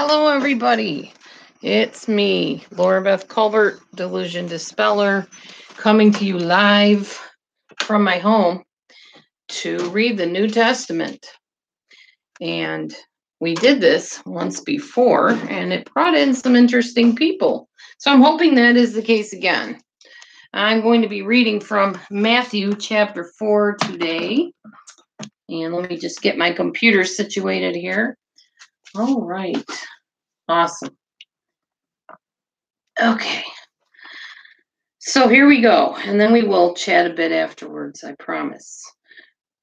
Hello, everybody. It's me, Laura Beth Culbert, Delusion Dispeller, coming to you live from my home to read the New Testament. And we did this once before, and it brought in some interesting people. So I'm hoping that is the case again. I'm going to be reading from Matthew chapter 4 today. And let me just get my computer situated here. All right. Awesome. Okay. So here we go, and then we will chat a bit afterwards, I promise.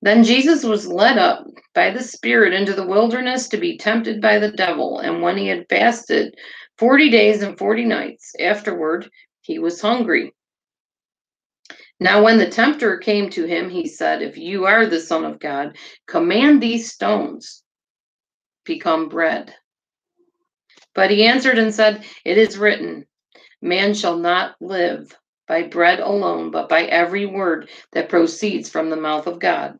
Then Jesus was led up by the Spirit into the wilderness to be tempted by the devil, and when he had fasted 40 days and 40 nights, afterward he was hungry. Now when the tempter came to him, he said, "If you are the Son of God, command these stones become bread." But he answered and said, "It is written, man shall not live by bread alone, but by every word that proceeds from the mouth of God."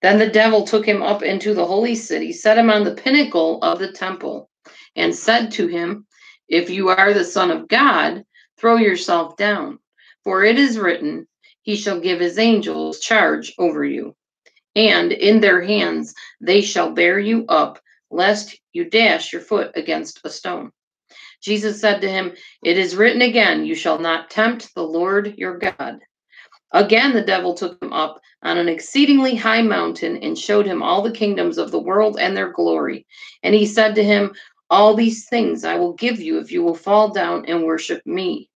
Then the devil took him up into the holy city, set him on the pinnacle of the temple, and said to him, "If you are the Son of God, throw yourself down, for it is written, he shall give his angels charge over you, and in their hands they shall bear you up, lest you dash your foot against a stone." Jesus said to him, "It is written again, you shall not tempt the Lord your God." Again, the devil took him up on an exceedingly high mountain and showed him all the kingdoms of the world and their glory. And he said to him, "All these things I will give you if you will fall down and worship me."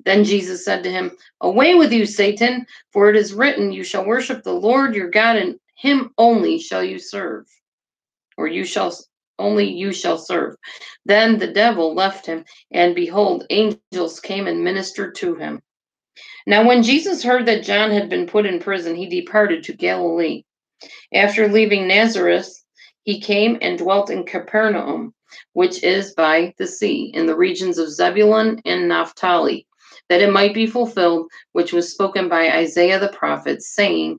Then Jesus said to him, "Away with you, Satan, for it is written, you shall worship the Lord your God, and him only shall you serve, or you shall serve." Then the devil left him, and behold, angels came and ministered to him. Now when Jesus heard that John had been put in prison, he departed to Galilee. After leaving Nazareth, he came and dwelt in Capernaum, which is by the sea, in the regions of Zebulun and Naphtali, that it might be fulfilled, which was spoken by Isaiah the prophet, saying,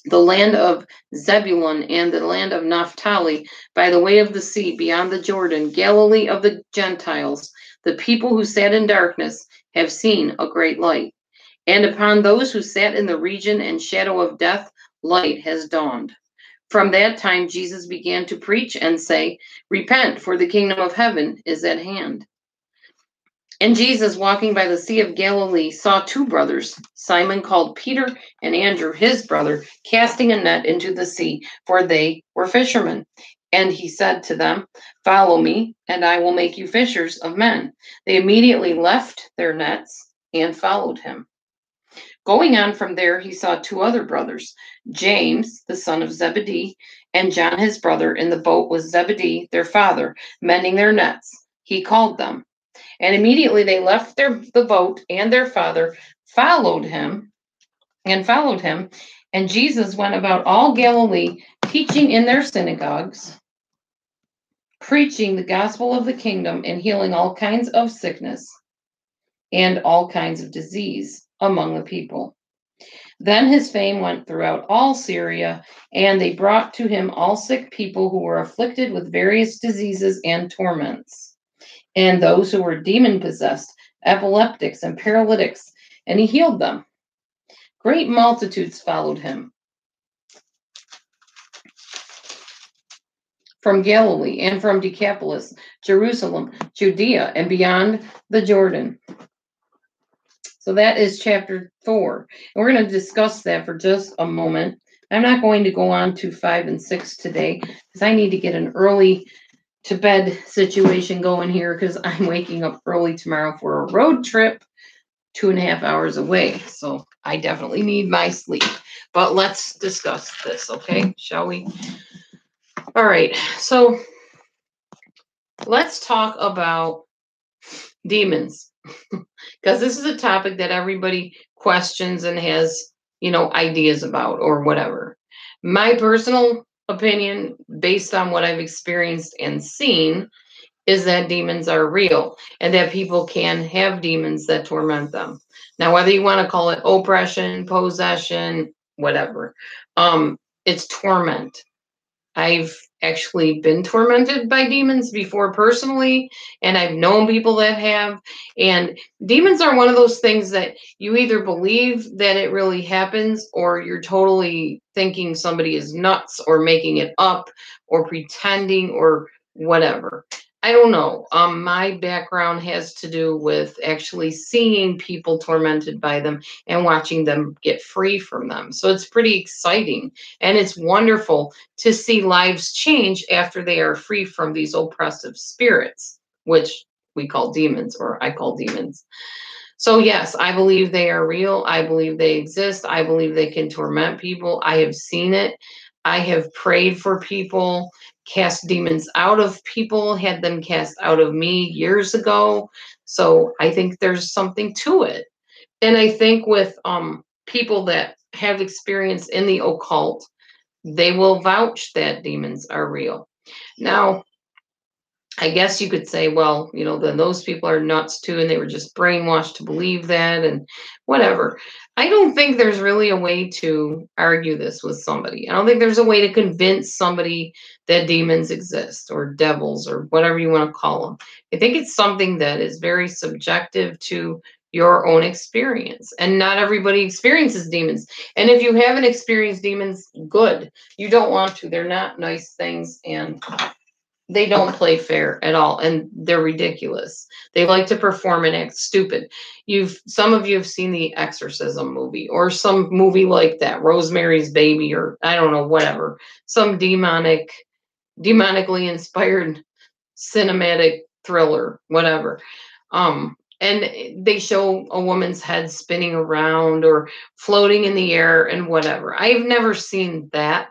"The land of Zebulun and the land of Naphtali, by the way of the sea, beyond the Jordan, Galilee of the Gentiles, the people who sat in darkness have seen a great light. And upon those who sat in the region and shadow of death, light has dawned." From that time, Jesus began to preach and say, "Repent, for the kingdom of heaven is at hand." And Jesus, walking by the Sea of Galilee, saw two brothers, Simon called Peter and Andrew his brother, casting a net into the sea, for they were fishermen. And he said to them, "Follow me, and I will make you fishers of men." They immediately left their nets and followed him. Going on from there, he saw two other brothers, James, the son of Zebedee, and John his brother, in the boat with Zebedee, their father, mending their nets. He called them. And immediately they left the boat and their father, followed him. And Jesus went about all Galilee, teaching in their synagogues, preaching the gospel of the kingdom, and healing all kinds of sickness and all kinds of disease among the people. Then his fame went throughout all Syria, and they brought to him all sick people who were afflicted with various diseases and torments, and those who were demon-possessed, epileptics, and paralytics, and he healed them. Great multitudes followed him from Galilee and from Decapolis, Jerusalem, Judea, and beyond the Jordan. So that is chapter 4. And we're going to discuss that for just a moment. I'm not going to go on to 5 and 6 today because I need to get an early to bed situation going here because I'm waking up early tomorrow for a road trip 2.5 hours away. So I definitely need my sleep. But let's discuss this, okay? Shall we? All right. So let's talk about demons because this is a topic that everybody questions and has, ideas about or whatever. My personal opinion, based on what I've experienced and seen, is that demons are real and that people can have demons that torment them. Now, whether you want to call it oppression, possession, whatever, it's torment. I've actually been tormented by demons before personally, and I've known people that have. And demons are one of those things that you either believe that it really happens, or you're totally thinking somebody is nuts or making it up or pretending or whatever. I don't know. My background has to do with actually seeing people tormented by them and watching them get free from them. So it's pretty exciting and it's wonderful to see lives change after they are free from these oppressive spirits, which we call demons, or I call demons. So, yes, I believe they are real. I believe they exist. I believe they can torment people. I have seen it. I have prayed for people, cast demons out of people, had them cast out of me years ago. So, I think there's something to it. And I think with people that have experience in the occult, they will vouch that demons are real. Now, I guess you could say, well, then those people are nuts too, and they were just brainwashed to believe that and whatever. I don't think there's really a way to argue this with somebody. I don't think there's a way to convince somebody that demons exist or devils or whatever you want to call them. I think it's something that is very subjective to your own experience. And not everybody experiences demons. And if you haven't experienced demons, good. You don't want to. They're not nice things. And they don't play fair at all, and they're ridiculous. They like to perform and act stupid. Some of you have seen the Exorcism movie or some movie like that, Rosemary's Baby, or I don't know, whatever. Some demonically inspired cinematic thriller, whatever. And they show a woman's head spinning around or floating in the air and whatever. I've never seen that.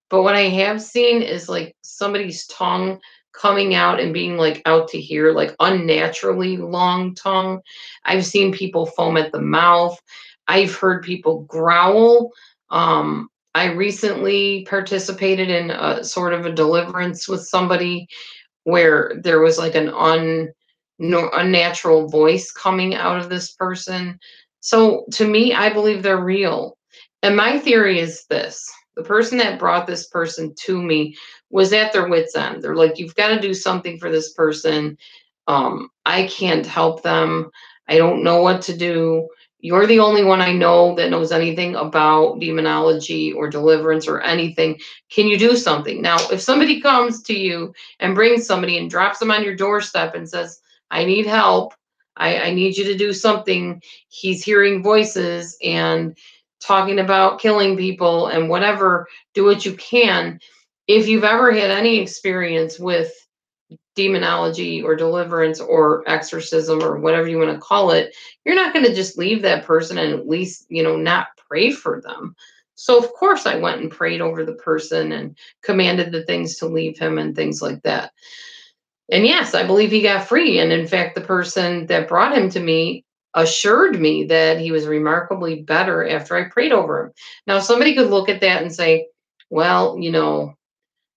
But what I have seen is like somebody's tongue coming out and being like out to here, like unnaturally long tongue. I've seen people foam at the mouth. I've heard people growl. I recently participated in a sort of a deliverance with somebody where there was like an no, unnatural voice coming out of this person. So to me, I believe they're real. And my theory is this: the person that brought this person to me was at their wits' end. They're like, you've got to do something for this person. I can't help them. I don't know what to do. You're the only one I know that knows anything about demonology or deliverance or anything. Can you do something? Now, if somebody comes to you and brings somebody and drops them on your doorstep and says, I need help. I need you to do something. He's hearing voices and talking about killing people and whatever. Do what you can. If you've ever had any experience with demonology or deliverance or exorcism or whatever you want to call it, you're not going to just leave that person and at least, not pray for them. So, of course, I went and prayed over the person and commanded the things to leave him and things like that. And yes, I believe he got free. And in fact, the person that brought him to me assured me that he was remarkably better after I prayed over him. Now, somebody could look at that and say, well,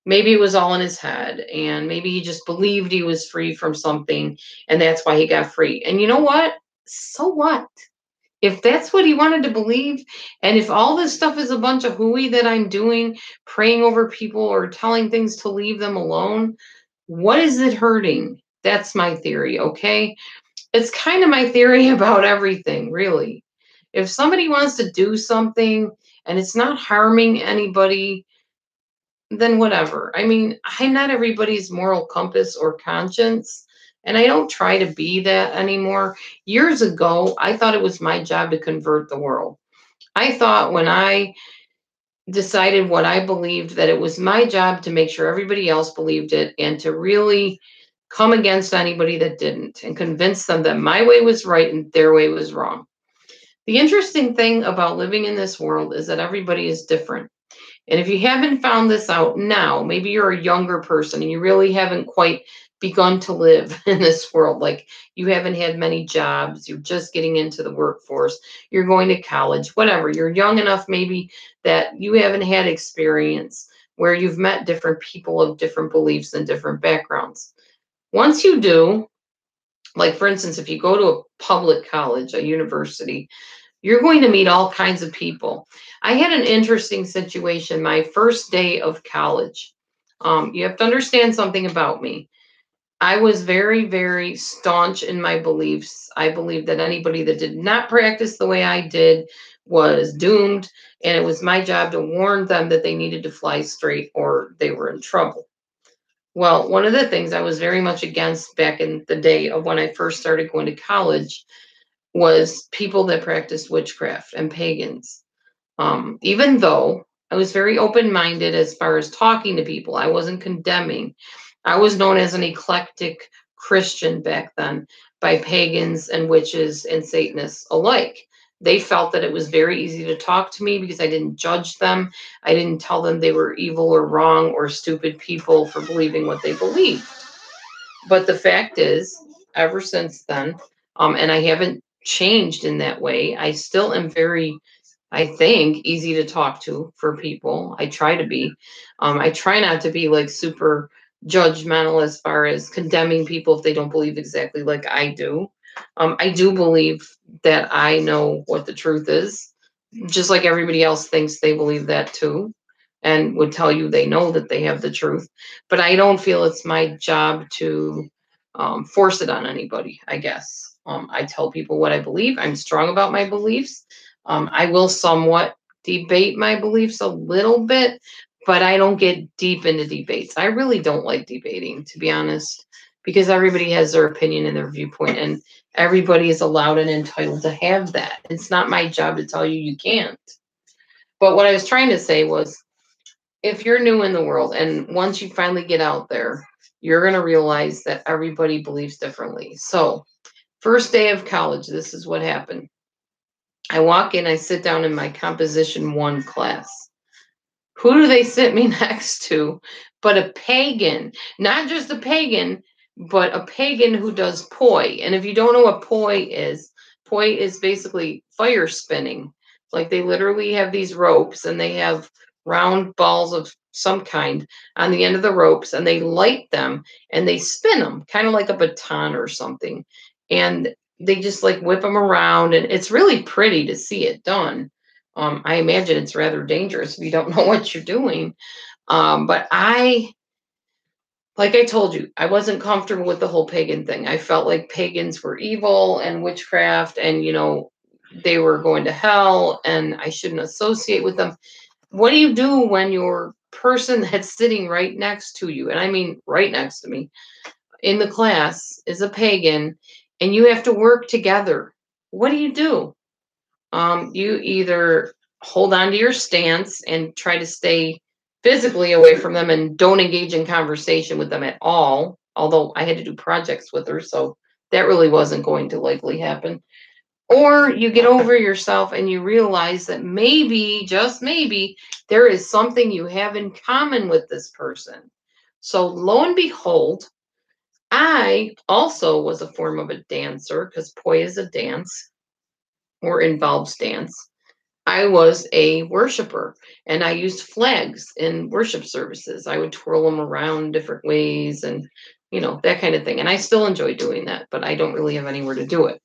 maybe it was all in his head and maybe he just believed he was free from something and that's why he got free. And you know what? So what? If that's what he wanted to believe, and if all this stuff is a bunch of hooey that I'm doing, praying over people or telling things to leave them alone, what is it hurting? That's my theory, okay? It's kind of my theory about everything, really. If somebody wants to do something and it's not harming anybody, then whatever. I mean, I'm not everybody's moral compass or conscience, and I don't try to be that anymore. Years ago, I thought it was my job to convert the world. I thought when I decided what I believed that it was my job to make sure everybody else believed it and to really come against anybody that didn't and convince them that my way was right and their way was wrong. The interesting thing about living in this world is that everybody is different. And if you haven't found this out now, maybe you're a younger person and you really haven't quite begun to live in this world. Like you haven't had many jobs, you're just getting into the workforce, you're going to college, whatever. You're young enough maybe that you haven't had experience where you've met different people of different beliefs and different backgrounds. Once you do, like for instance, if you go to a public college, a university, You're going to meet all kinds of people. I had an interesting situation my first day of college. You have to understand something about me. I was very, very staunch in my beliefs. I believed that anybody that did not practice the way I did was doomed, and it was my job to warn them that they needed to fly straight or they were in trouble. Well, one of the things I was very much against back in the day of when I first started going to college was people that practiced witchcraft and pagans. Even though I was very open minded as far as talking to people, I wasn't condemning. I was known as an eclectic Christian back then by pagans and witches and Satanists alike. They felt that it was very easy to talk to me because I didn't judge them. I didn't tell them they were evil or wrong or stupid people for believing what they believed. But the fact is, ever since then, and I haven't changed in that way, I still am very, I think, easy to talk to for people. I try to be. I try not to be like super judgmental as far as condemning people if they don't believe exactly like I do. I do believe that I know what the truth is, just like everybody else thinks they believe that too, and would tell you they know that they have the truth. But I don't feel it's my job to force it on anybody, I guess. I tell people what I believe. I'm strong about my beliefs. I will somewhat debate my beliefs a little bit, but I don't get deep into debates. I really don't like debating, to be honest, because everybody has their opinion and their viewpoint, and everybody is allowed and entitled to have that. It's not my job to tell you you can't. But what I was trying to say was, if you're new in the world and once you finally get out there, you're going to realize that everybody believes differently. So, first day of college, this is what happened. I walk in, I sit down in my composition 1 class. Who do they sit me next to but a pagan? Not just a pagan, but a pagan who does poi. And if you don't know what poi is basically fire spinning. Like they literally have these ropes and they have round balls of some kind on the end of the ropes and they light them and they spin them, kind of like a baton or something. And they just like whip them around and it's really pretty to see it done. I imagine it's rather dangerous if you don't know what you're doing. But like I told you, I wasn't comfortable with the whole pagan thing. I felt like pagans were evil and witchcraft and, they were going to hell and I shouldn't associate with them. What do you do when your person that's sitting right next to you, and I mean right next to me in the class, is a pagan and you have to work together? What do? You either hold on to your stance and try to stay physically away from them and don't engage in conversation with them at all. Although I had to do projects with her, so that really wasn't going to likely happen. Or you get over yourself and you realize that maybe, just maybe, there is something you have in common with this person. So lo and behold, I also was a form of a dancer because poi is a dance or involves dance. I was a worshiper and I used flags in worship services. I would twirl them around different ways and, that kind of thing. And I still enjoy doing that, but I don't really have anywhere to do it.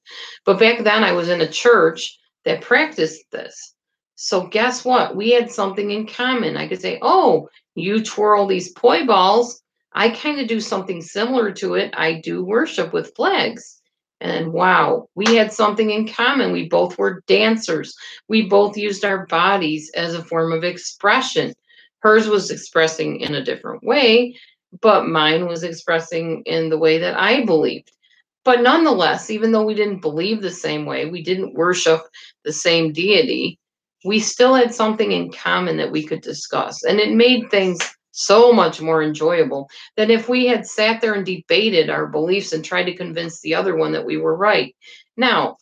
But back then I was in a church that practiced this. So guess what? We had something in common. I could say, oh, you twirl these poi balls. I kind of do something similar to it. I do worship with flags. And wow, we had something in common. We both were dancers. We both used our bodies as a form of expression. Hers was expressing in a different way, but mine was expressing in the way that I believed. But nonetheless, even though we didn't believe the same way, we didn't worship the same deity, we still had something in common that we could discuss. And it made things so much more enjoyable than if we had sat there and debated our beliefs and tried to convince the other one that we were right. Now,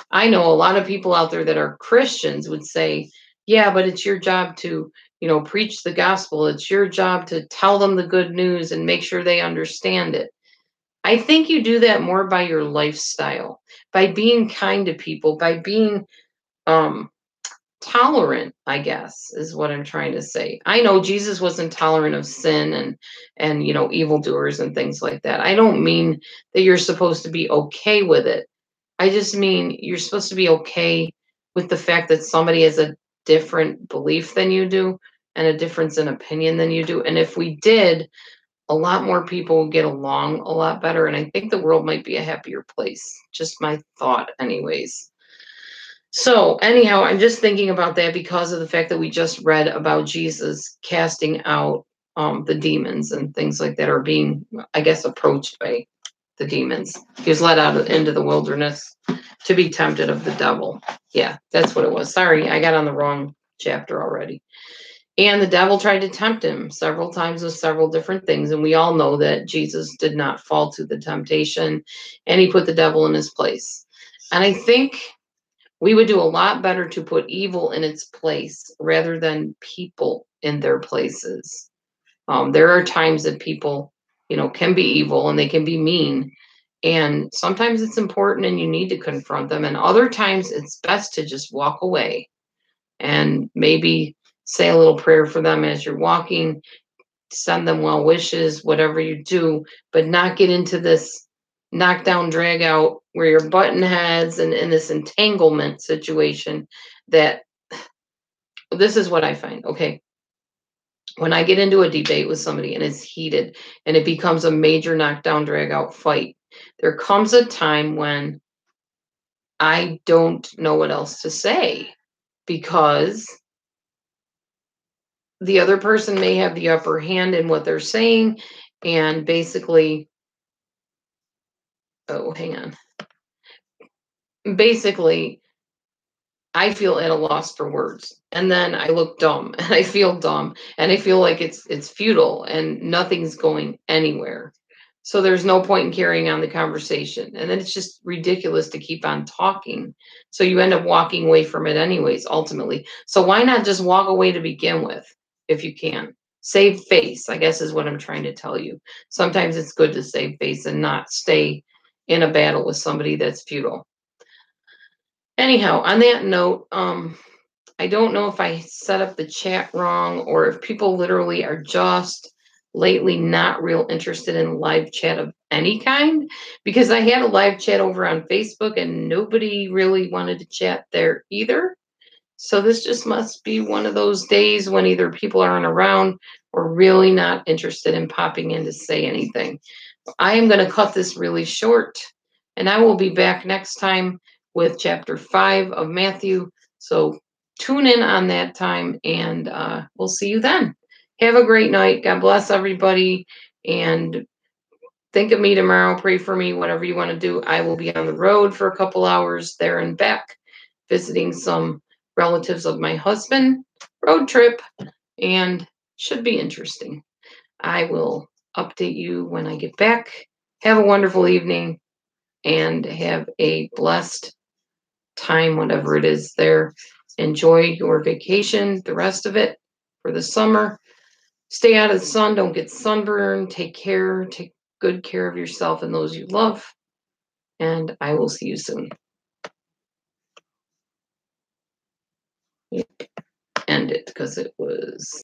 I know a lot of people out there that are Christians would say, yeah, but it's your job to, preach the gospel. It's your job to tell them the good news and make sure they understand it. I think you do that more by your lifestyle, by being kind to people, by being um, tolerant, I guess, is what I'm trying to say. I know Jesus was intolerant of sin and evildoers and things like that. I don't mean that you're supposed to be okay with it. I just mean you're supposed to be okay with the fact that somebody has a different belief than you do and a difference in opinion than you do. And if we did, a lot more people would get along a lot better. And I think the world might be a happier place. Just my thought, anyways. So, anyhow, I'm just thinking about that because of the fact that we just read about Jesus casting out the demons and things like that, or being, I guess, approached by the demons. He was led out into the wilderness to be tempted of the devil. Yeah, that's what it was. Sorry, I got on the wrong chapter already. And the devil tried to tempt him several times with several different things. And we all know that Jesus did not fall to the temptation and he put the devil in his place. And I think we would do a lot better to put evil in its place rather than people in their places. There are times that people, can be evil and they can be mean. And sometimes it's important and you need to confront them. And other times it's best to just walk away and maybe say a little prayer for them as you're walking, send them well wishes, whatever you do, but not get into this knockdown drag out where you're button heads and in this entanglement situation that this is what I find. Okay. When I get into a debate with somebody and it's heated and it becomes a major knockdown drag out fight, there comes a time when I don't know what else to say because the other person may have the upper hand in what they're saying and basically, oh, hang on. Basically, I feel at a loss for words. And then I look dumb and I feel dumb and I feel like it's futile and nothing's going anywhere. So there's no point in carrying on the conversation. And then it's just ridiculous to keep on talking. So you end up walking away from it anyways, ultimately. So why not just walk away to begin with if you can? Save face, I guess is what I'm trying to tell you. Sometimes it's good to save face and not stay in a battle with somebody that's futile. Anyhow, on that note, I don't know if I set up the chat wrong or if people literally are just lately not real interested in live chat of any kind, because I had a live chat over on Facebook and nobody really wanted to chat there either. So this just must be one of those days when either people aren't around or really not interested in popping in to say anything. I am going to cut this really short, and I will be back next time with chapter 5 of Matthew. So tune in on that time, and we'll see you then. Have a great night. God bless everybody. And think of me tomorrow. Pray for me, whatever you want to do. I will be on the road for a couple hours there and back, visiting some relatives of my husband. Road trip, and should be interesting. I will update you when I get back. Have a wonderful evening and have a blessed time, whatever it is there. Enjoy your vacation, the rest of it for the summer. Stay out of the sun, don't get sunburned. Take care, take good care of yourself and those you love. And I will see you soon. End it because it was